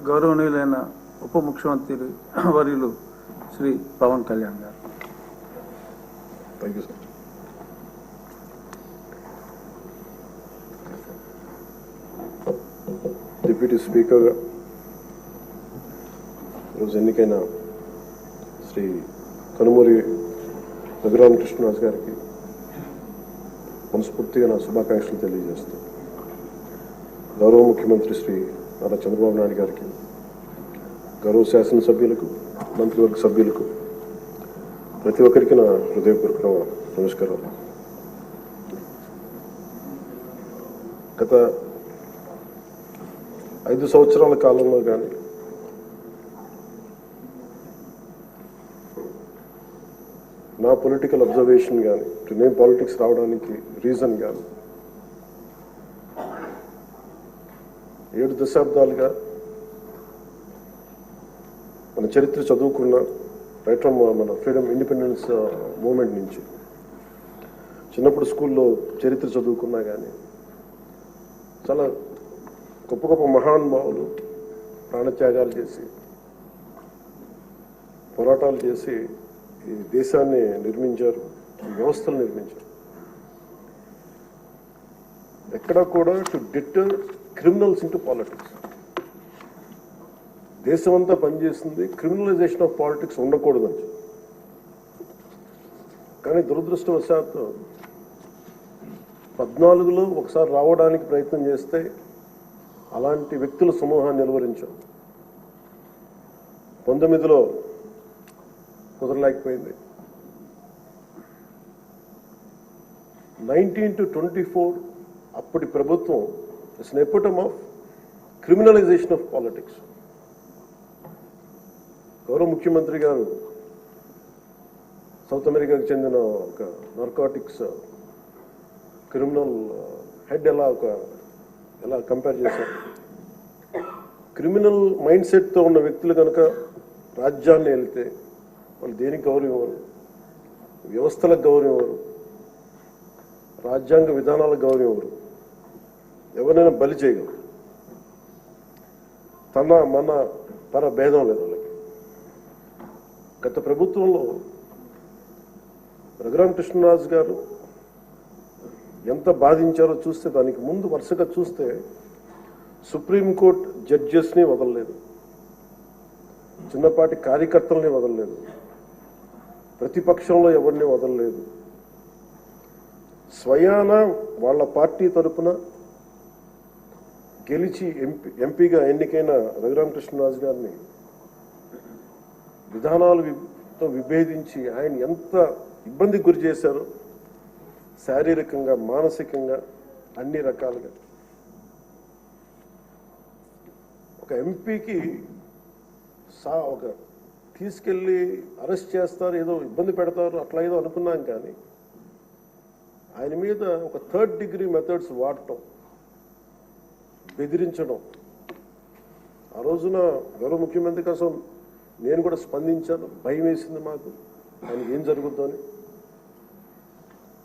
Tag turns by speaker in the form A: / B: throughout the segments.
A: గౌరవనీయులైన ఉప ముఖ్యమంత్రి వర్యులు శ్రీ పవన్ కళ్యాణ్ గారు.
B: Thank you sir. Deputy speaker ఈరోజు ఎన్నికైన శ్రీ కనుమూరి రఘురామకృష్ణరాజు గారికి మనస్ఫూర్తిగా నా శుభాకాంక్షలు తెలియజేస్తూ, గౌరవ ముఖ్యమంత్రి శ్రీ నారా చంద్రబాబు నాయుడు గారికి, గౌరవ శాసనసభ్యులకు, మంత్రివర్గ సభ్యులకు, ప్రతి ఒక్కరికి నా హృదయపూర్వక నమస్కారాలు. గత 5 సంవత్సరాల కాలంలో కానీ నా పొలిటికల్ అబ్జర్వేషన్ కానీ, నేను పాలిటిక్స్ రావడానికి రీజన్ కానీ 7 దశాబ్దాలుగా మన చరిత్ర చదువుకున్న రైట్ ఫ్రమ్ మన ఫ్రీడమ్ ఇండిపెండెన్స్ మూమెంట్ నుంచి చిన్నప్పుడు స్కూల్లో చరిత్ర చదువుకున్నా కానీ చాలా గొప్ప గొప్ప మహానుభావులు ప్రాణత్యాగాలు చేసి పోరాటాలు చేసి ఈ దేశాన్ని నిర్మించారు, ఈ వ్యవస్థలు నిర్మించారు. ఎక్కడా కూడా to deter criminals into politics. దేశమంతా పనిచేస్తుంది క్రిమినలైజేషన్ ఆఫ్ పాలిటిక్స్ ఉండకూడదని. కానీ దురదృష్టవశాత్తు 14లో ఒకసారి రావడానికి ప్రయత్నం చేస్తే అలాంటి వ్యక్తుల సమూహాన్ని నిలువరించాం. 19లో కుదరలేకపోయింది. 19 to 24 అప్పటి ప్రభుత్వం it's an ఎపిటమ్ of criminalization of politics. గౌరవ ముఖ్యమంత్రి గారు సౌత్ అమెరికాకు చెందిన ఒక నార్కాటిక్స్ క్రిమినల్ హెడ్ ఎలా కంపేర్ చేశారు. క్రిమినల్ మైండ్ సెట్తో ఉన్న వ్యక్తులు కనుక రాజ్యాన్ని వెళ్తే వాళ్ళు దేనికి గౌరవం ఇవ్వరు, వ్యవస్థలకు గౌరవం ఇవ్వరు, రాజ్యాంగ విధానాలకు గౌరవం ఇవ్వరు, ఎవరైనా బలి చేయగలరు. మన పర భేదం లేదు వాళ్ళకి. గత ప్రభుత్వంలో రఘురామకృష్ణరాజు గారు ఎంత బాధించారో చూస్తే, దానికి ముందు వరుసగా చూస్తే సుప్రీంకోర్టు జడ్జెస్ని వదలలేదు, చిన్నపాటి కార్యకర్తల్ని వదలలేదు, ప్రతిపక్షంలో ఎవరిని వదలలేదు. స్వయాన వాళ్ళ పార్టీ తరఫున గెలిచి ఎంపీగా ఎన్నికైన రఘురామకృష్ణరాజు గారిని విధానాలతో విభేదించి ఆయన ఎంత ఇబ్బందికి గురి చేశారో, శారీరకంగా, మానసికంగా, అన్ని రకాలుగా. ఒక ఎంపీకి ఒక తీసుకెళ్ళి అరెస్ట్ చేస్తారు, ఏదో ఇబ్బంది పెడతారు, అట్లా ఏదో అనుకున్నాం. కానీ ఆయన మీద ఒక 3rd degree మెథడ్స్ వాడటం, బెదిరించడం. ఆ రోజున గౌరవ ముఖ్యమంత్రి కోసం నేను కూడా స్పందించాను. భయం వేసింది మాకు, ఆయనకి ఏం జరుగుద్దో అని.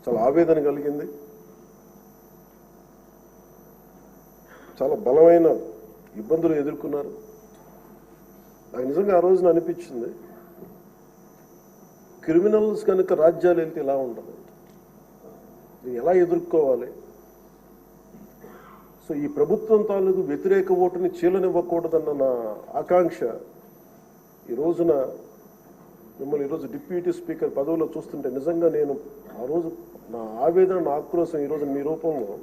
B: చాలా ఆవేదన కలిగింది. చాలా బలమైన ఇబ్బందులు ఎదుర్కొన్నారు. నాకు నిజంగా ఆ రోజున అనిపించింది, క్రిమినల్స్ కనుక రాజ్యాలు వెళ్తే ఇలా ఉండదు, ఎలా ఎదుర్కోవాలి. సో ఈ ప్రభుత్వం తాలూకు వ్యతిరేక ఓటుని చీలనివ్వకూడదన్న నా ఆకాంక్ష ఈ రోజున మిమ్మల్ని ఈరోజు డిప్యూటీ స్పీకర్ పదవిలో చూస్తుంటే నిజంగా నేను ఆ రోజు నా ఆవేదన, నా ఆక్రోశం ఈరోజు మీ రూపంలో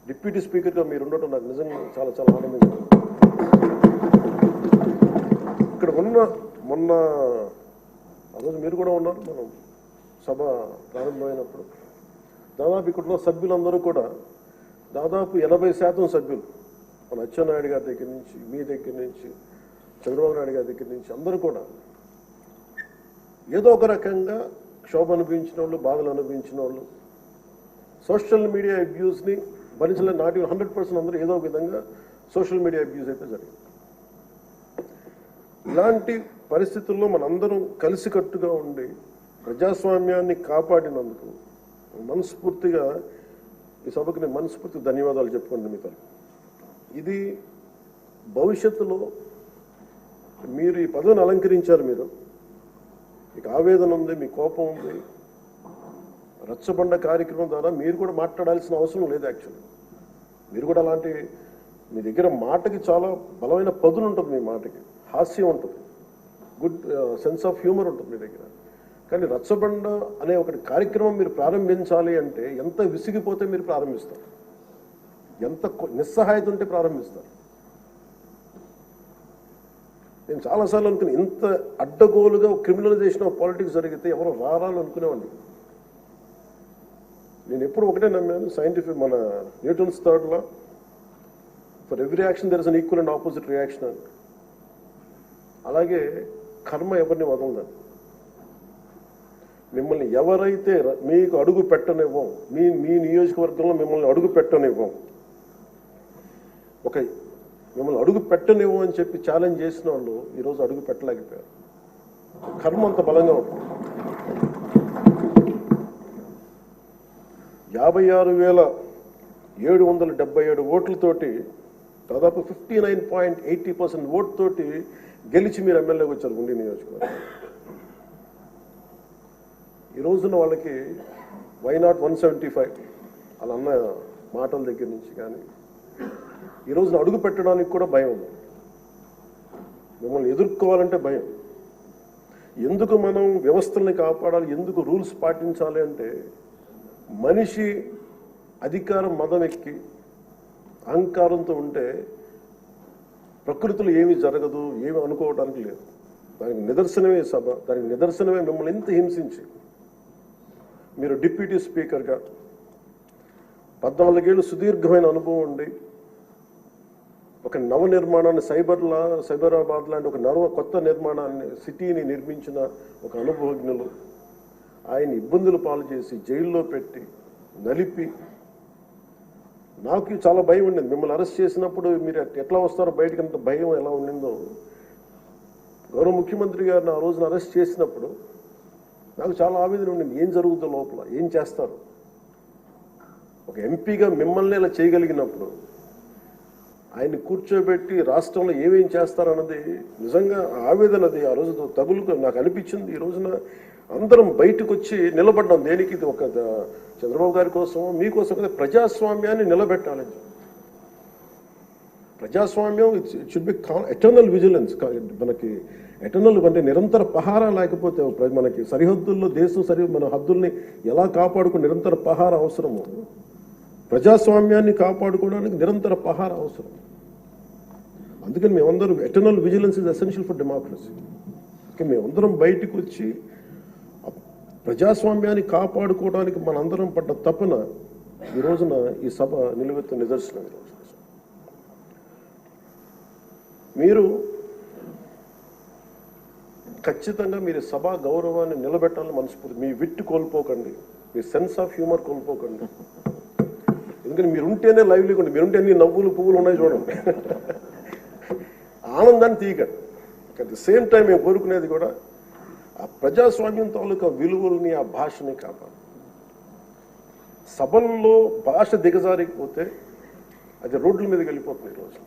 B: డిప్యూటీ స్పీకర్గా మీరు ఉండటం నాకు నిజంగా చాలా చాలా ఆనందంగా ఉంది. ఇక్కడ మొన్న ఆ రోజు మీరు కూడా ఉన్నారు, మనం సభ ప్రారంభమైనప్పుడు దాదాపు ఇక్కడ ఉన్న సభ్యులందరూ కూడా దాదాపు 80% సభ్యులు, మన అచ్చెన్నాయుడు గారి దగ్గర నుంచి, మీ దగ్గర నుంచి, చంద్రబాబు నాయుడు గారి దగ్గర నుంచి అందరూ కూడా ఏదో ఒక రకంగా క్షోభ అనుభవించిన వాళ్ళు, బాధలు అనుభవించిన వాళ్ళు, సోషల్ మీడియా అబ్యూస్ని భరించలేని, నాటి 100% అందరూ ఏదో ఒక విధంగా సోషల్ మీడియా అబ్యూస్ అయితే జరిగింది. ఇలాంటి పరిస్థితుల్లో మనందరం కలిసికట్టుగా ఉండి ప్రజాస్వామ్యాన్ని కాపాడినందుకు మనస్ఫూర్తిగా ఈ సభకు నేను మనస్ఫూర్తిగా ధన్యవాదాలు చెప్పుకోండి మీ తరఫున. ఇది భవిష్యత్తులో మీరు ఈ పదవిని అలంకరించారు, మీరు మీకు ఆవేదన ఉంది, మీ కోపం ఉంది, రచ్చబండ కార్యక్రమం ద్వారా మీరు కూడా మాట్లాడాల్సిన అవసరం లేదు. యాక్చువల్లీ మీరు కూడా అలాంటి, మీ దగ్గర మాటకి చాలా బలమైన పదును ఉంటుంది, మీ మాటకి హాస్యం ఉంటుంది, గుడ్ సెన్స్ ఆఫ్ హ్యూమర్ ఉంటుంది మీ దగ్గర. కానీ రచ్చబండ అనే ఒకటి కార్యక్రమం మీరు ప్రారంభించాలి అంటే ఎంత విసిగిపోతే మీరు ప్రారంభిస్తారు, ఎంత నిస్సహాయత ఉంటే ప్రారంభిస్తారు. నేను చాలాసార్లు అనుకుని ఇంత అడ్డగోలుగా క్రిమినలైజేషన్ ఆఫ్ పాలిటిక్స్ జరిగితే ఎవరు రారాలు అనుకునేవాడిని. నేను ఎప్పుడు ఒకటే నమ్మాను, సైంటిఫిక్ మన Newton's third law, for every action there is an equal and opposite reaction అని. అలాగే కర్మ ఎవరిని వదలదని. మిమ్మల్ని ఎవరైతే మీకు అడుగు పెట్టనివ్వం, మీ నియోజకవర్గంలో మిమ్మల్ని అడుగు పెట్టనివ్వం, మిమ్మల్ని అడుగు పెట్టనివ్వం అని చెప్పి ఛాలెంజ్ చేసిన వాళ్ళు ఈరోజు అడుగు పెట్టలేకపోయారు. కర్మ అంత బలంగా ఉంటుంది. 56,777 ఓట్లతోటి దాదాపు 59.80% ఓటుతోటి గెలిచి మీరు ఎమ్మెల్యేకి వచ్చారు ఉండి నియోజకవర్గం. ఈ రోజున వాళ్ళకి వైనాట్ 175 అలా అన్న మాటల దగ్గర నుంచి కానీ ఈ రోజున అడుగు పెట్టడానికి కూడా భయం ఉంది. మిమ్మల్ని ఎదుర్కోవాలంటే భయం. ఎందుకు మనం వ్యవస్థల్ని కాపాడాలి, ఎందుకు రూల్స్ పాటించాలి అంటే మనిషి అధికారం మదం ఎక్కి అహంకారంతో ఉంటే ప్రకృతిలో ఏమీ జరగదు, ఏమి అనుకోవడానికి లేదు. దానికి నిదర్శనమే సభ, దానికి నిదర్శనమే మిమ్మల్ని ఎంత హింసించి మీరు డిప్యూటీ స్పీకర్గా 14 ఏళ్ళు సుదీర్ఘమైన అనుభవం ఉండి ఒక నవ నిర్మాణాన్ని సైబరాబాద్ లాంటి ఒక కొత్త నిర్మాణాన్ని సిటీని నిర్మించిన ఒక అనుభవజ్ఞులు ఆయన ఇబ్బందులు పాలు చేసి జైల్లో పెట్టి నలిపి, నాకు చాలా భయం ఉండింది. మిమ్మల్ని అరెస్ట్ చేసినప్పుడు మీరు ఎట్లా వస్తారో బయటకు, అంత భయం ఎలా ఉండిందో. గౌరవ ముఖ్యమంత్రి గారిని ఆ రోజున అరెస్ట్ చేసినప్పుడు నాకు చాలా ఆవేదన ఉండింది. ఏం జరుగుతుందో లోపల, ఏం చేస్తారు? ఒక ఎంపీగా మిమ్మల్ని ఇలా చేయగలిగినప్పుడు ఆయన్ని కూర్చోబెట్టి రాష్ట్రంలో ఏమేం చేస్తారన్నది నిజంగా ఆవేదనది ఆ రోజు తగులుకు నాకు అనిపించింది. ఈ రోజున అందరం బయటకు వచ్చి నిలబడ్డాం. దేనికి? ఇది ఒక చంద్రబాబు గారి కోసం, మీకోసం కదా, ప్రజాస్వామ్యాన్ని నిలబెట్టాలని. ప్రజాస్వామ్యం it should be eternal vigilance. మనకి ఎటర్నల్ అంటే నిరంతర పహారా లేకపోతే మనకి సరిహద్దుల్లో మన హద్దుల్ని ఎలా కాపాడుకుని నిరంతర పహార అవసరము. ప్రజాస్వామ్యాన్ని కాపాడుకోవడానికి నిరంతర పహార అవసరం. అందుకని మేమందరం eternal vigilance is essential for democracy. మేమందరం బయటకు వచ్చి ప్రజాస్వామ్యాన్ని కాపాడుకోవడానికి మనందరం పడ్డ తపన ఈ రోజున ఈ సభ నిలువెత్తు నిదర్శనం. మీరు ఖచ్చితంగా మీరు సభా గౌరవాన్ని నిలబెట్టాలని మనస్ఫూర్తి. మీ విట్టు కోల్పోకండి, మీ సెన్స్ ఆఫ్ హ్యూమర్ కోల్పోకండి. ఎందుకంటే మీరు ఉంటేనే లైవ్లీగా ఉండి, మీరుంటే అన్ని నవ్వులు పువ్వులు ఉన్నాయి చూడండి, ఆనందాన్ని తీయకండి. అట్ ది సేమ్ టైం మేము కోరుకునేది కూడా ఆ ప్రజాస్వామ్యం తాలూకా విలువల్ని, ఆ భాషని కాపాడు. సభల్లో భాష దిగజారిపోతే అది రోడ్ల మీదకి వెళ్ళిపోతుంది ఈరోజు.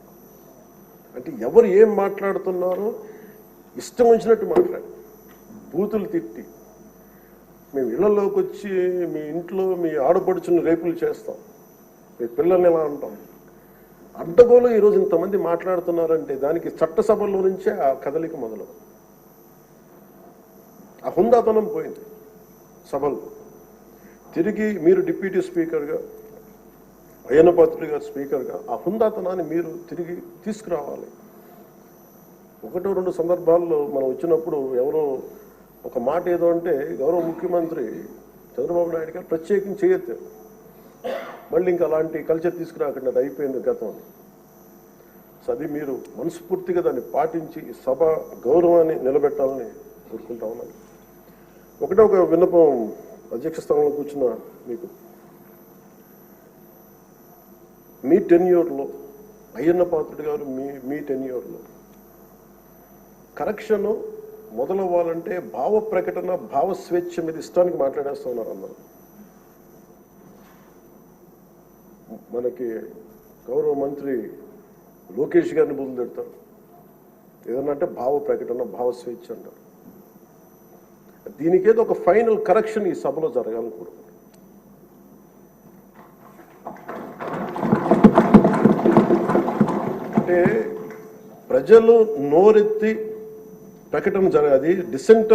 B: అంటే ఎవరు ఏం మాట్లాడుతున్నారో ఇష్టం వచ్చినట్టు మాట్లాడి, బూతులు తిట్టి, మేము ఇళ్లలోకి వచ్చి మీ ఇంట్లో మీ ఆడపడుచుని రేపులు చేస్తాం, మీ పిల్లల్ని ఎలా అంటాం. అడ్డగోలు ఈరోజు ఇంతమంది మాట్లాడుతున్నారంటే దానికి చట్టసభల్లో నుంచే ఆ కదలిక మొదలు. ఆ హుందాతనం పోయింది సభల్లో. తిరిగి మీరు డిప్యూటీ స్పీకర్గా, అయ్యన్న పాత్రుడు గారు స్పీకర్గా ఆ హుందాతనాన్ని మీరు తిరిగి తీసుకురావాలి. 1-2 సందర్భాల్లో మనం వచ్చినప్పుడు ఎవరో ఒక మాట ఏదో అంటే గౌరవ ముఖ్యమంత్రి చంద్రబాబు నాయుడు గారు ప్రత్యేకించి చేయొద్దు, మళ్ళీ ఇంకా అలాంటి కల్చర్ తీసుకురాకండి, అది అయిపోయింది గతం. సో అది మీరు మనస్ఫూర్తిగా దాన్ని పాటించి ఈ సభ గౌరవాన్ని నిలబెట్టాలని కోరుకుంటా ఉన్నాను. ఒకటే ఒక విన్నపం అధ్యక్ష స్థానంలో కూర్చున్న మీకు, మీ టెన్యూర్లో అయ్యన్న పాత్రుడు గారు మీ టెన్యూర్లో కరెక్షన్ మొదలవ్వాలంటే భావ ప్రకటన, భావ స్వేచ్ఛ మీద ఇష్టానికి మాట్లాడేస్తూ ఉన్నారు అందరూ. మనకి గౌరవ మంత్రి లోకేష్ గారిని బుద్ధులు తిడతారు. ఏదన్నా అంటే భావ ప్రకటన, భావ స్వేచ్ఛ అంటారు. దీనికేదో ఒక ఫైనల్ కరెక్షన్ ఈ సభలో జరగాలని కోరుకుంటున్నాను. అంటే ప్రజలు నోరెత్తి ప్రకటన జరగాలి. డిసెంట్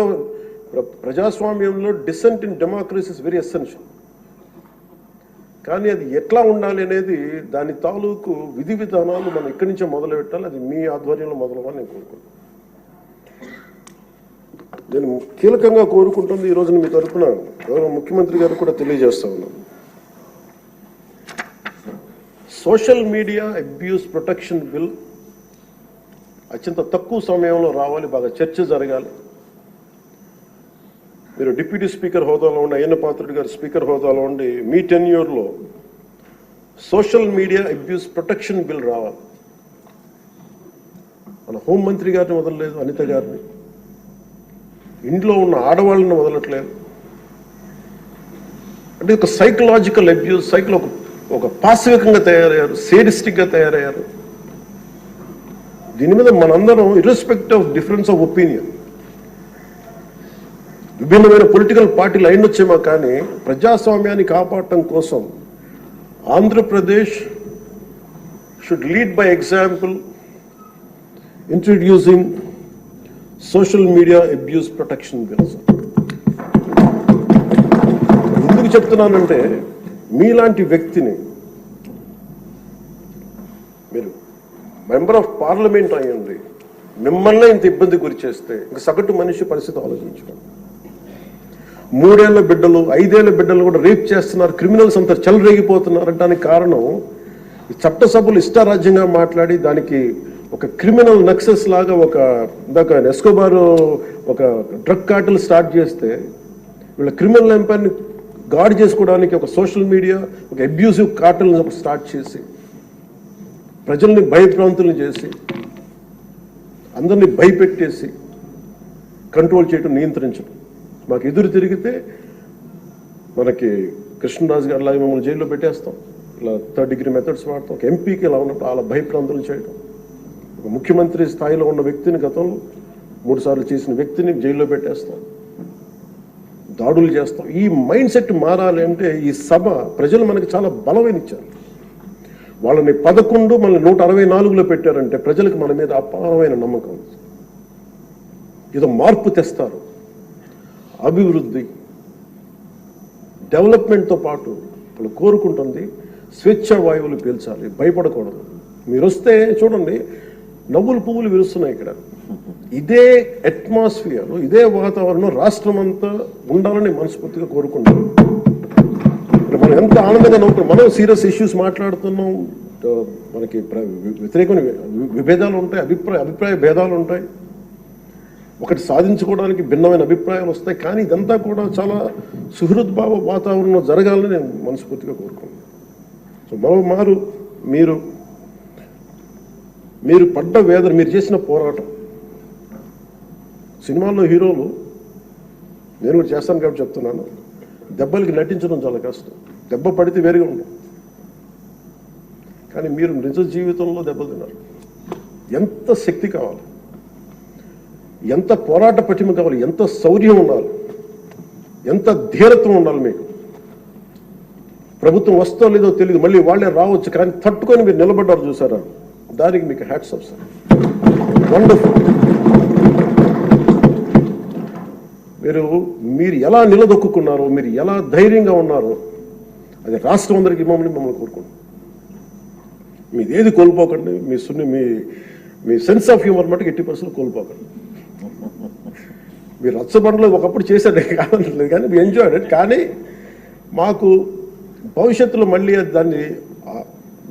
B: ప్రజాస్వామ్యంలో dissent in democracy is very essential. కానీ అది ఎట్లా ఉండాలి అనేది దాని తాలూకు విధి విధానాలు మనం ఇక్కడి నుంచే మొదలు పెట్టాలి. అది మీ ఆధ్వర్యంలో మొదలవ్వాలని నేను కోరుకుంటున్నాను. నేను కీలకంగా కోరుకుంటుంది ఈ రోజున మీ తరఫున గౌరవ ముఖ్యమంత్రి గారు కూడా తెలియజేస్తా ఉన్నాను. Social media abuse protection bill అత్యంత తక్కువ సమయంలో రావాలి, బాగా చర్చ జరగాలి. మీరు డిప్యూటీ స్పీకర్ హోదాలో ఉండి, అయ్యన్న పాత్రుడు గారు స్పీకర్ హోదాలో ఉండి, మీ టెన్యూర్లో social media abuse protection bill రావాలి. మన హోంమంత్రి గారిని వదలలేదు, అనిత గారిని, ఇంట్లో ఉన్న ఆడవాళ్ళని వదలట్లేదు. అంటే ఒక సైకలాజికల్ అబ్యూస్, ఒక పాశవికంగా తయారయ్యారు, సేడిస్టిక్గా తయారయ్యారు. దీని మీద మనందరం irrespective of difference of opinion, విభిన్నమైన పొలిటికల్ పార్టీలు అయినొచ్చేమో కానీ ప్రజాస్వామ్యాన్ని కాపాడటం కోసం Andhra Pradesh should lead by example introducing social media abuse protection bills. ఎందుకు చెప్తున్నానంటే మీలాంటి వ్యక్తిని, మీరు మెంబర్ ఆఫ్ పార్లమెంట్ అయ్యండి, మిమ్మల్ని ఇంత ఇబ్బంది గురి చేస్తే ఇంక సగటు మనిషి పరిస్థితి ఆలోచించుకోండి. 3 ఏళ్ల బిడ్డలు, 5 ఏళ్ల బిడ్డలు కూడా రేప్ చేస్తున్నారు, క్రిమినల్స్ అంతా చెలరేగిపోతున్నారు. దానికి కారణం ఈ చట్టసభలు ఇష్టారాజ్యంగా మాట్లాడి దానికి ఒక క్రిమినల్ నక్సెస్ లాగా ఇందాక ఎస్కోబార్ ఒక డ్రగ్ కార్టెల్ స్టార్ట్ చేస్తే వీళ్ళ క్రిమినల్ ఎంపైర్ని గార్డ్ చేసుకోవడానికి ఒక సోషల్ మీడియా, ఒక అబ్యూసివ్ కార్టెల్ స్టార్ట్ చేసి ప్రజల్ని భయభ్రాంతులను చేసి అందరినీ భయపెట్టేసి కంట్రోల్ చేయడం, నియంత్రించడం. మాకు ఎదురు తిరిగితే మనకి కృష్ణరాజు గారు లాగా మమ్మల్ని జైల్లో పెట్టేస్తాం, ఇలా 3rd డిగ్రీ మెథడ్స్ వాడతాం. ఒక ఎంపీకి ఇలా ఉన్నప్పుడు అలా భయప్రాంతులు చేయడం, ఒక ముఖ్యమంత్రి స్థాయిలో ఉన్న వ్యక్తిని గతంలో 3 సార్లు చేసిన వ్యక్తిని జైల్లో పెట్టేస్తాం, దాడులు చేస్తాం. ఈ మైండ్ సెట్ మారాలి అంటే ఈ సభ ప్రజలు మనకి చాలా బలమైన ఇచ్చారు. వాళ్ళని 11 మనల్ని 164లో పెట్టారంటే ప్రజలకు మన మీద అపారమైన నమ్మకం ఉంది. ఏదో మార్పు తెస్తారు. అభివృద్ధి, డెవలప్మెంట్తో పాటు వాళ్ళు కోరుకుంటుంది స్వేచ్ఛ వాయువులు పీల్చాలి, భయపడకూడదు. మీరు వస్తే చూడండి, నవ్వులు పువ్వులు విరుస్తున్నాయి ఇక్కడ. ఇదే అట్మాస్ఫియర్, ఇదే వాతావరణం రాష్ట్రం అంతా ఉండాలని మనస్ఫూర్తిగా కోరుకుంటాం. మనం ఎంత ఆనందంగా నవ్వుతున్నాం. మనం సీరియస్ ఇష్యూస్ మాట్లాడుతున్నాం, మనకి వ్యతిరేకమైన విభేదాలు ఉంటాయి, అభిప్రాయ భేదాలు ఉంటాయి, ఒకటి సాధించుకోవడానికి భిన్నమైన అభిప్రాయాలు వస్తాయి. కానీ ఇదంతా కూడా చాలా సుహృద్భావ వాతావరణంలో జరగాలని నేను మనస్ఫూర్తిగా కోరుకున్నాను. సో మరోమారు మీరు పడ్డ వేదన, మీరు చేసిన పోరాటం, సినిమాల్లో హీరోలు, నేను కూడా చేస్తాను కాబట్టి చెప్తున్నాను, దెబ్బలకి నటించడం చాలా కష్టం. దెబ్బ పడితే వేరుగా ఉండదు. కానీ మీరు నిజ జీవితంలో దెబ్బలు తిన్నారు. ఎంత శక్తి కావాలి, ఎంత పోరాట పటిమ కావాలి, ఎంత శౌర్యం ఉండాలి, ఎంత ధీరత్వం ఉండాలి. మీకు ప్రభుత్వం వస్తో లేదో తెలియదు, మళ్ళీ వాళ్ళే రావచ్చు, కానీ తట్టుకొని మీరు నిలబడ్డారు చూసారా, దానికి మీకు హ్యాట్స్ ఆఫ్ సార్. వండర్ఫుల్. మీరు ఎలా నిలదొక్కున్నారో, మీరు ఎలా ధైర్యంగా ఉన్నారో అది రాష్ట్రం అందరికీ మమ్మల్ని కోరుకుంటున్నాం. మీది ఏది కోల్పోకండి. మీ సెన్స్ ఆఫ్ హ్యూమర్ మటుకు 80% కోల్పోకండి. మీరు రచ్చబండలో ఒకప్పుడు చేశారు కాదనలేదు, కానీ మీ ఎంజాయ్డ్ ఇట్. కానీ మాకు భవిష్యత్తులో మళ్ళీ దాన్ని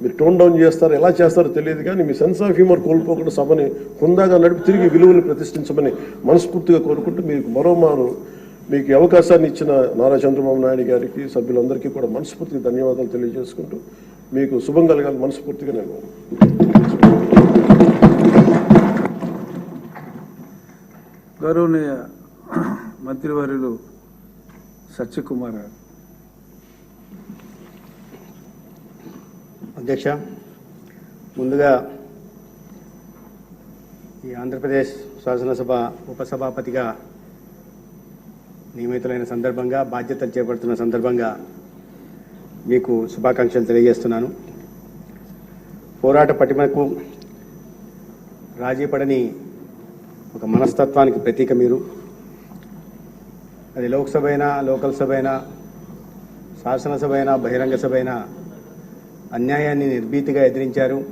B: మీరు టోన్ డౌన్ చేస్తారు, ఎలా చేస్తారో తెలియదు, కానీ మీ సెన్స్ ఆఫ్ హ్యూమర్ కోల్పోకుండా సభని హుందాగా నడిపి తిరిగి విలువలు ప్రతిష్ఠించమని మనస్ఫూర్తిగా కోరుకుంటూ, మీకు మరోమారు మీకు అవకాశాన్ని ఇచ్చిన నారా చంద్రబాబు నాయుడు గారికి, సభ్యులందరికీ కూడా మనస్ఫూర్తిగా ధన్యవాదాలు తెలియజేసుకుంటూ మీకు శుభం కలగాలి మనస్ఫూర్తిగా నేను.
A: గౌరవనీయ మంత్రివర్యులు సత్యకుమార్ గారు.
C: అధ్యక్ష, ముందుగా ఈ ఆంధ్రప్రదేశ్ శాసనసభ ఉపసభాపతిగా నియమితులైన సందర్భంగా బాధ్యతలు చేపడుతున్న సందర్భంగా మీకు శుభాకాంక్షలు తెలియజేస్తున్నాను. పోరాట పటిమకు రాజీ పడని ఒక మనస్తత్వానికి ప్రతీక మీరు. అది లోక్సభ అయినా, లోకల్ సభ అయినా, శాసనసభ అయినా, బహిరంగ సభ అయినా అన్యాయాన్ని నిర్భీతిగా ఎదిరించారు.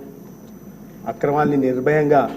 C: అక్రమాల్ని నిర్భయంగా